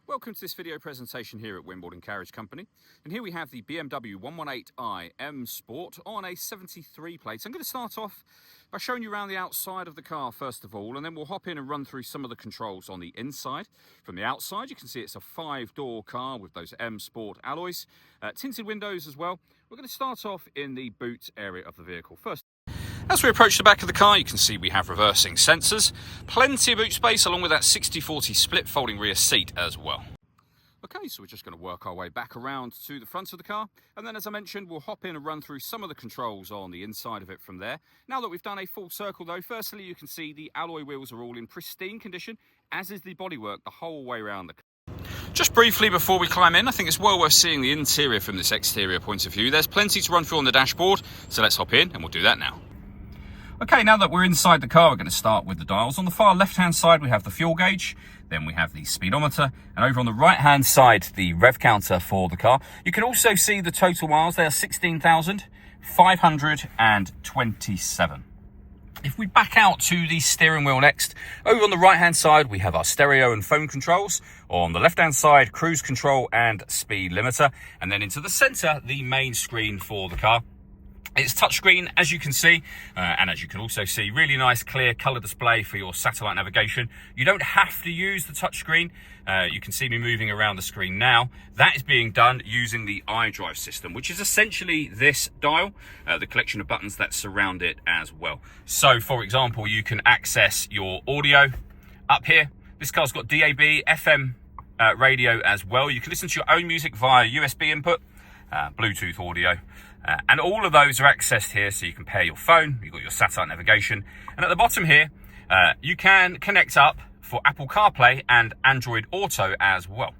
Welcome to this video presentation here at Wimbledon Carriage Company. And here we have the BMW 118i M Sport on a 73 plate. I'm going to start off by showing you around the outside of the car first of all, and then we'll hop in and run through some of the controls on the inside. From the outside, you can see it's a 5-door car with those M Sport alloys, tinted windows as well. We're going to start off in the boot area of the vehicle first. As we approach the back of the car, you can see we have reversing sensors, plenty of boot space along with that 60/40 split folding rear seat as well. Okay, so we're just going to work our way back around to the front of the car, and then as I mentioned, we'll hop in and run through some of the controls on the inside of it from there. Now that we've done a full circle though, firstly you can see the alloy wheels are all in pristine condition, as is the bodywork the whole way around the car. Just briefly before we climb in, I think it's well worth seeing the interior from this exterior point of view. There's plenty to run through on the dashboard, so let's hop in and we'll do that now. Okay, now that we're inside the car, we're going to start with the dials. On the far left-hand side, we have the fuel gauge, then we have the speedometer, and over on the right-hand side, the rev counter for the car. You can also see the total miles. They are 16,527. If we back out to the steering wheel next, over on the right-hand side, we have our stereo and phone controls. On the left-hand side, cruise control and speed limiter. And then into the center, the main screen for the car. It's touchscreen, as you can see, and as you can also see, really nice clear colour display for your satellite navigation. You don't have to use the touchscreen. You can see me moving around the screen now. That is being done using the iDrive system, which is essentially this dial, the collection of buttons that surround it as well. So, for example, you can access your audio up here. This car's got DAB, FM radio as well. You can listen to your own music via USB input, Bluetooth audio. And all of those are accessed here, so you can pair your phone, you've got your satellite navigation, and at the bottom here, you can connect up for Apple CarPlay and Android Auto as well.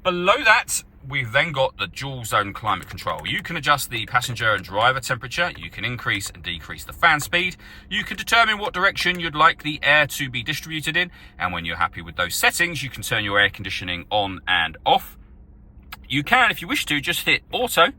Below that, we've then got the dual zone climate control. You can adjust the passenger and driver temperature, you can increase and decrease the fan speed, you can determine what direction you'd like the air to be distributed in, and when you're happy with those settings, you can turn your air conditioning on and off. You can, if you wish to, just hit auto.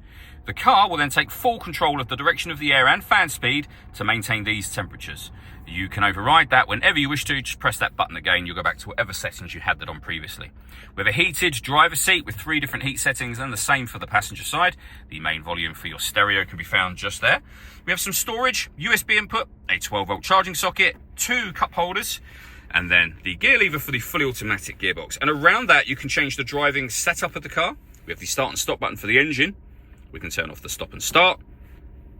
The car will then take full control of the direction of the air and fan speed to maintain these temperatures. You can override that whenever you wish to. Just press that button again. You'll go back to whatever settings you had that on previously. We have a heated driver's seat with 3 different heat settings and the same for the passenger side. The main volume for your stereo can be found just there. We have some storage, USB input, a 12-volt charging socket, 2 cup holders, and then the gear lever for the fully automatic gearbox. And around that, you can change the driving setup of the car. We have the start and stop button for the engine. We can turn off the stop and start,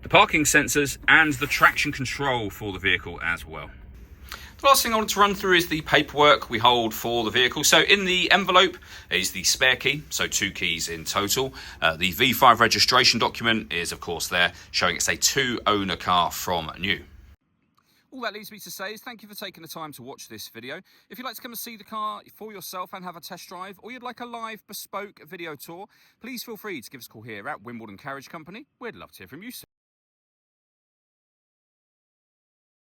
the parking sensors, and the traction control for the vehicle as well. The last thing I want to run through is the paperwork we hold for the vehicle. So in the envelope is the spare key, so 2 keys in total. The V5 registration document is, of course, there, showing it's a 2-owner car from new. All that leaves me to say is thank you for taking the time to watch this video. If you'd like to come and see the car for yourself and have a test drive, or you'd like a live bespoke video tour, please feel free to give us a call here at Wimbledon Carriage Company. We'd love to hear from you soon.